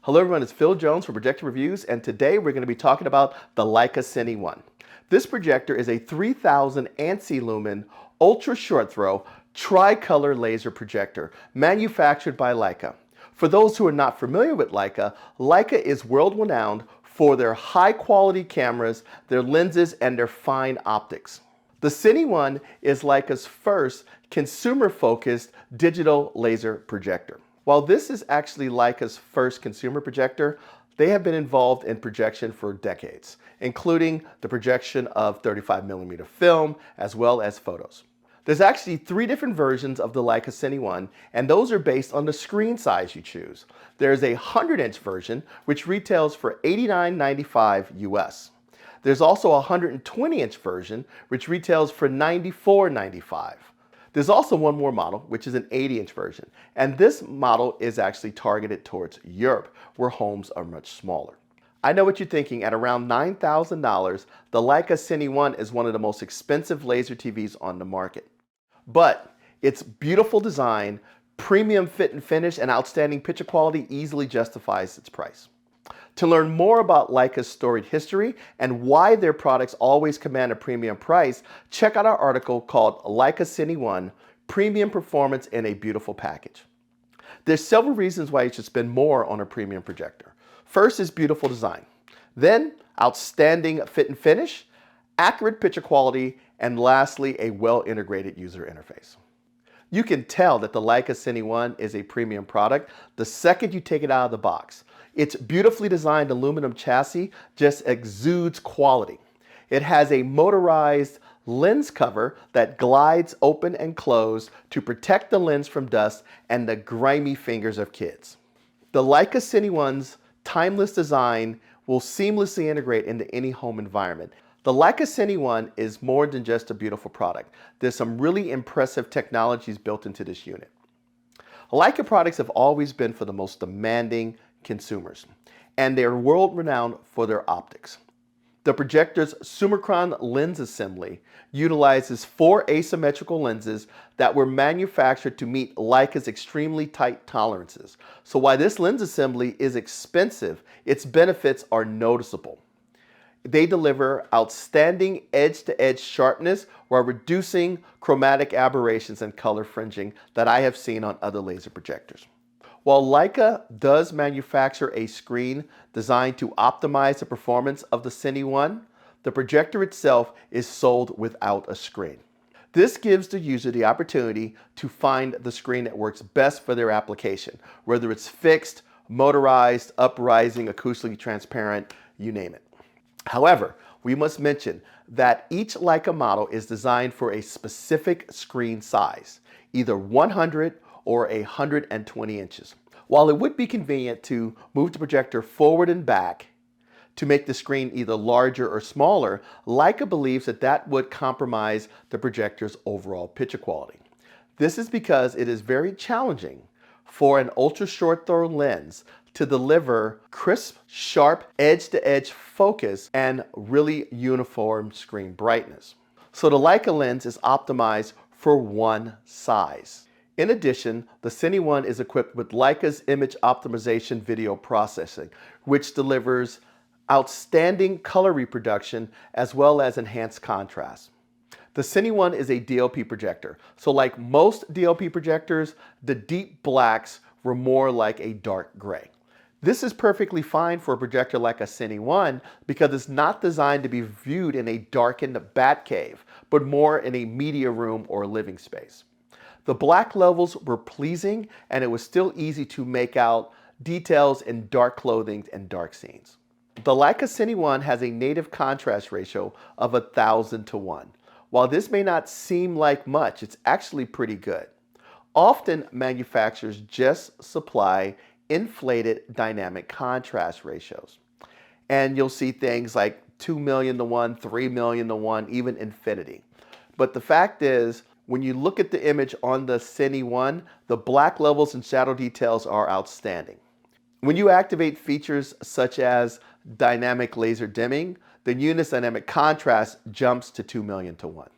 Hello everyone, it's Phil Jones for Projector Reviews, and today we're going to be talking about the Leica Cine 1. This projector is a 3000 ANSI lumen ultra short throw tricolor laser projector manufactured by Leica. For those who are not familiar with Leica, Leica is world renowned for their high quality cameras, their lenses, and their fine optics. The Cine 1 is Leica's first consumer-focused digital laser projector. While this is actually Leica's first consumer projector, they have been involved in projection for decades, including the projection of 35mm film as well as photos. There's actually 3 different versions of the Leica Cine 1, and those are based on the screen size you choose. There's a 100-inch version, which retails for $89.95 US. There's also a 120-inch version, which retails for $94.95. There's also one more model, which is an 80-inch version, and this model is actually targeted towards Europe, where homes are much smaller. I know what you're thinking. At around $9,000, the Leica Cine 1 is one of the most expensive laser TVs on the market. But its beautiful design, premium fit and finish, and outstanding picture quality easily justifies its price. To learn more about Leica's storied history and why their products always command a premium price, check out our article called Leica Cine 1, Premium Performance in a Beautiful Package. There's several reasons why you should spend more on a premium projector. First is beautiful design. Then, outstanding fit and finish, accurate picture quality, and lastly, a well-integrated user interface. You can tell that the Leica Cine 1 is a premium product the second you take it out of the box. Its beautifully designed aluminum chassis just exudes quality. It has a motorized lens cover that glides open and close to protect the lens from dust and the grimy fingers of kids. The Leica Cine 1's timeless design will seamlessly integrate into any home environment. The Leica Cine 1 is more than just a beautiful product. There's some really impressive technologies built into this unit. Leica products have always been for the most demanding consumers, and they're world-renowned for their optics. The projector's Summicron lens assembly utilizes 4 asymmetrical lenses that were manufactured to meet Leica's extremely tight tolerances. So while this lens assembly is expensive, its benefits are noticeable. They deliver outstanding edge-to-edge sharpness while reducing chromatic aberrations and color fringing that I have seen on other laser projectors. While Leica does manufacture a screen designed to optimize the performance of the Cine 1, the projector itself is sold without a screen. This gives the user the opportunity to find the screen that works best for their application, whether it's fixed, motorized, uprising, acoustically transparent, you name it. However, we must mention that each Leica model is designed for a specific screen size, either 100 or 120 inches. While it would be convenient to move the projector forward and back to make the screen either larger or smaller, Leica believes that that would compromise the projector's overall picture quality. This is because it is very challenging for an ultra short throw lens to deliver crisp, sharp, edge-to-edge focus and really uniform screen brightness. So the Leica lens is optimized for one size. In addition, the Cine 1 is equipped with Leica's image optimization video processing, which delivers outstanding color reproduction as well as enhanced contrast. The Cine 1 is a DLP projector, so like most DLP projectors, the deep blacks were more like a dark gray. This is perfectly fine for a projector like a Cine 1 because it's not designed to be viewed in a darkened bat cave, but more in a media room or living space. The black levels were pleasing, and it was still easy to make out details in dark clothing and dark scenes. The Leica Cine 1 has a native contrast ratio of 1,000 to 1. While this may not seem like much, it's actually pretty good. Often, manufacturers just supply inflated dynamic contrast ratios. And you'll see things like 2 million to 1, 3 million to 1, even infinity. But the fact is, when you look at the image on the Cine 1, the black levels and shadow details are outstanding. When you activate features such as dynamic laser dimming, the unit's dynamic contrast jumps to 2 million to 1.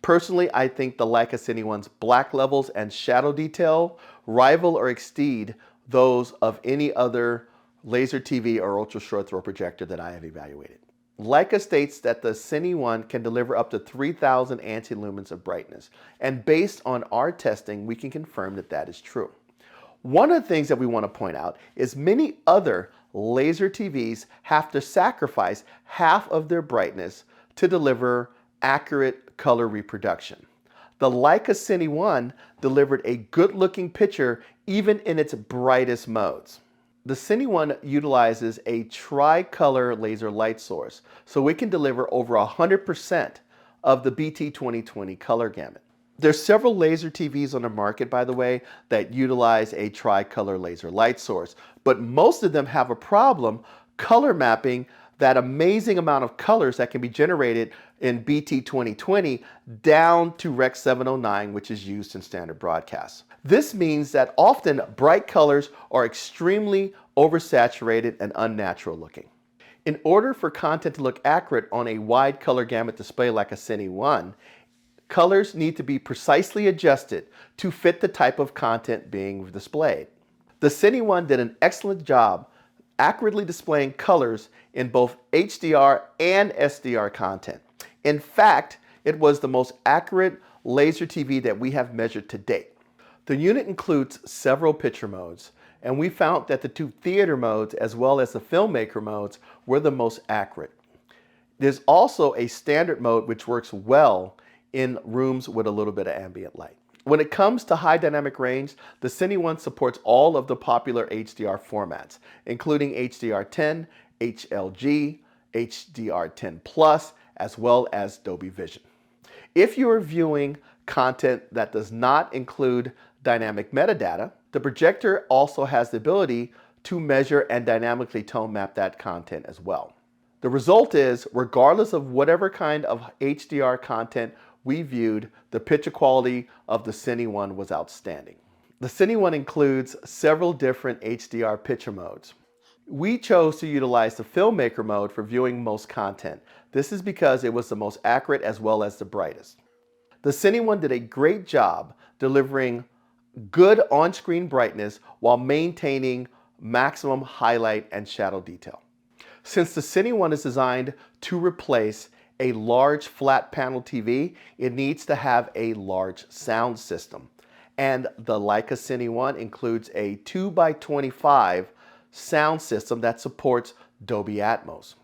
Personally, I think the Leica Cine 1's black levels and shadow detail rival or exceed those of any other laser TV or ultra short throw projector that I have evaluated. Leica states that the Cine 1 can deliver up to 3,000 anti-lumens of brightness, and based on our testing, we can confirm that that is true. One of the things that we want to point out is many other laser TVs have to sacrifice half of their brightness to deliver accurate color reproduction. The Leica Cine 1 delivered a good-looking picture even in its brightest modes. The Cine 1 utilizes a tri-color laser light source, so it can deliver over 100% of the BT 2020 color gamut. There's several laser TVs on the market, by the way, that utilize a tri-color laser light source, but most of them have a problem color mapping that amazing amount of colors that can be generated in BT 2020 down to Rec 709, which is used in standard broadcasts. This means that often bright colors are extremely oversaturated and unnatural looking. In order for content to look accurate on a wide color gamut display like a Cine 1, colors need to be precisely adjusted to fit the type of content being displayed. The Cine 1 did an excellent job accurately displaying colors in both HDR and SDR content. In fact, it was the most accurate laser TV that we have measured to date. The unit includes several picture modes, and we found that the two theater modes as well as the filmmaker modes were the most accurate. There's also a standard mode which works well in rooms with a little bit of ambient light. When it comes to high dynamic range, the Cine 1 supports all of the popular HDR formats, including HDR10, HLG, HDR10+, as well as Dolby Vision. If you are viewing content that does not include dynamic metadata, the projector also has the ability to measure and dynamically tone map that content as well. The result is, regardless of whatever kind of HDR content we viewed, the picture quality of the Cine 1 was outstanding. The Cine 1 includes several different HDR picture modes. We chose to utilize the filmmaker mode for viewing most content. This is because it was the most accurate as well as the brightest. The Cine 1 did a great job delivering good on-screen brightness while maintaining maximum highlight and shadow detail. Since the Cine 1 is designed to replace a large flat panel TV, it needs to have a large sound system. And the Leica Cine 1 includes a 2x25 sound system that supports Dolby Atmos.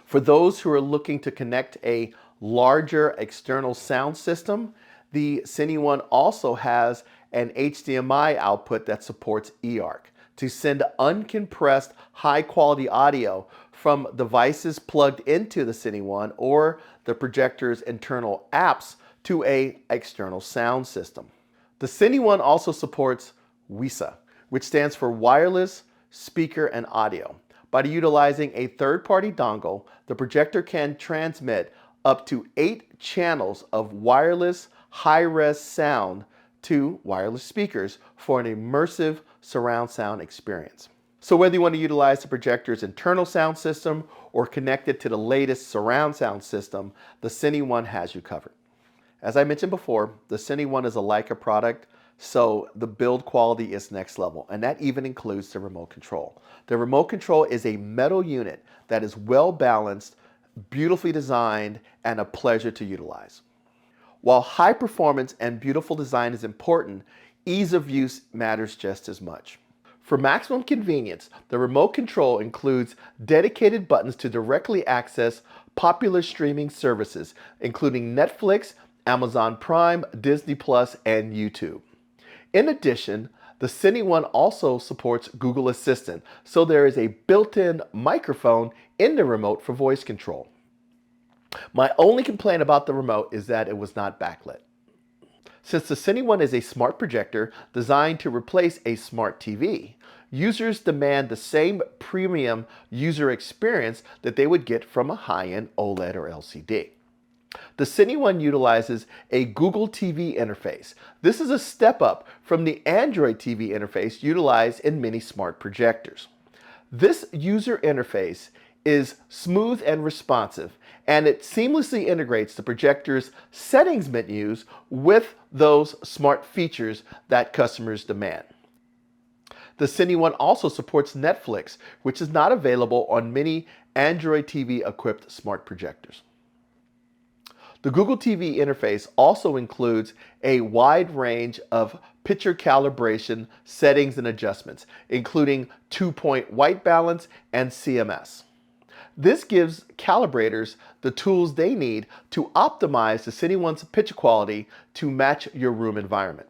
For those who are looking to connect a larger external sound system, the Cine 1 also has an HDMI output that supports eARC to send uncompressed high-quality audio from devices plugged into the Cine 1 or the projector's internal apps to an external sound system. The Cine 1 also supports WiSA, which stands for Wireless Speaker and Audio. By utilizing a third-party dongle, the projector can transmit up to 8 channels of wireless high-res sound to wireless speakers for an immersive surround sound experience. So whether you want to utilize the projector's internal sound system or connect it to the latest surround sound system, the Cine 1 has you covered. As I mentioned before, the Cine 1 is a Leica product, so the build quality is next level, and that even includes the remote control. The remote control is a metal unit that is well balanced, beautifully designed, and a pleasure to utilize. While high performance and beautiful design is important, ease of use matters just as much. For maximum convenience, the remote control includes dedicated buttons to directly access popular streaming services, including Netflix, Amazon Prime, Disney+, and YouTube. In addition, the Cine 1 also supports Google Assistant, so there is a built-in microphone in the remote for voice control. My only complaint about the remote is that it was not backlit. Since the Cine 1 is a smart projector designed to replace a smart TV, users demand the same premium user experience that they would get from a high-end OLED or LCD. The Cine 1 utilizes a Google TV interface. This is a step up from the Android TV interface utilized in many smart projectors. This user interface is smooth and responsive, and it seamlessly integrates the projector's settings menus with those smart features that customers demand. The Cine One also supports Netflix, which is not available on many Android TV-equipped smart projectors. The Google TV interface also includes a wide range of picture calibration settings and adjustments, including 2-point white balance and CMS. This gives calibrators the tools they need to optimize the Cine One's picture quality to match your room environment.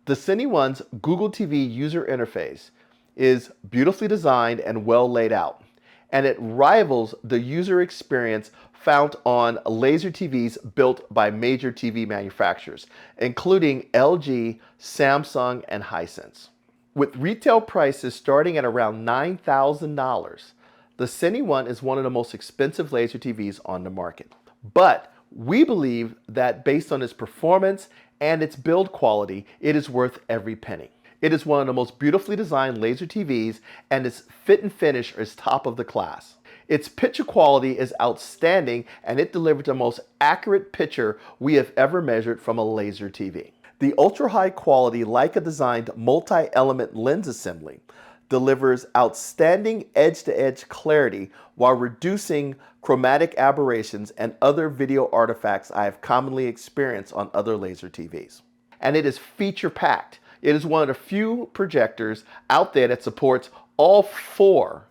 The Cine One's Google TV user interface is beautifully designed and well laid out, and it rivals the user experience found on laser TVs built by major TV manufacturers, including LG, Samsung, and Hisense. With retail prices starting at around $9,000, the Cine One is one of the most expensive laser TVs on the market. But we believe that based on its performance and its build quality, it is worth every penny. It is one of the most beautifully designed laser TVs, and its fit and finish is top of the class. Its picture quality is outstanding, and it delivers the most accurate picture we have ever measured from a laser TV. The ultra-high quality Leica designed multi-element lens assembly delivers outstanding edge-to-edge clarity while reducing chromatic aberrations and other video artifacts I have commonly experienced on other laser TVs. And it is feature-packed. It is one of the few projectors out there that supports all 4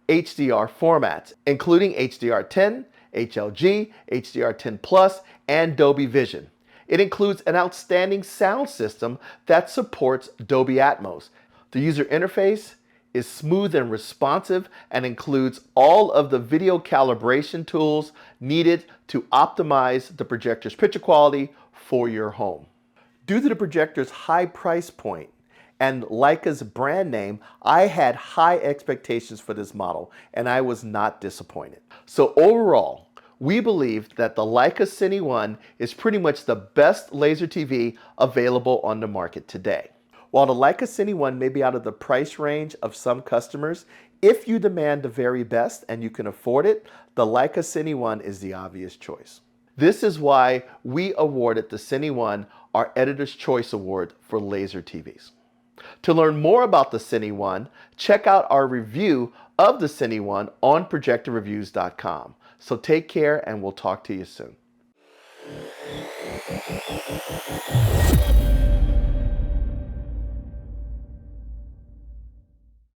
HDR formats, including HDR10, HLG, HDR10 Plus, and Dolby Vision. It includes an outstanding sound system that supports Dolby Atmos. The user interface is smooth and responsive and includes all of the video calibration tools needed to optimize the projector's picture quality for your home. Due to the projector's high price point and Leica's brand name, I had high expectations for this model, and I was not disappointed. So overall, we believe that the Leica Cine One is pretty much the best laser TV available on the market today. While the Leica Cine One may be out of the price range of some customers, if you demand the very best and you can afford it, the Leica Cine One is the obvious choice. This is why we awarded the Cine One our Editor's Choice Award for laser TVs. To learn more about the Cine One, check out our review of the Cine One on projectorreviews.com. So take care, and we'll talk to you soon.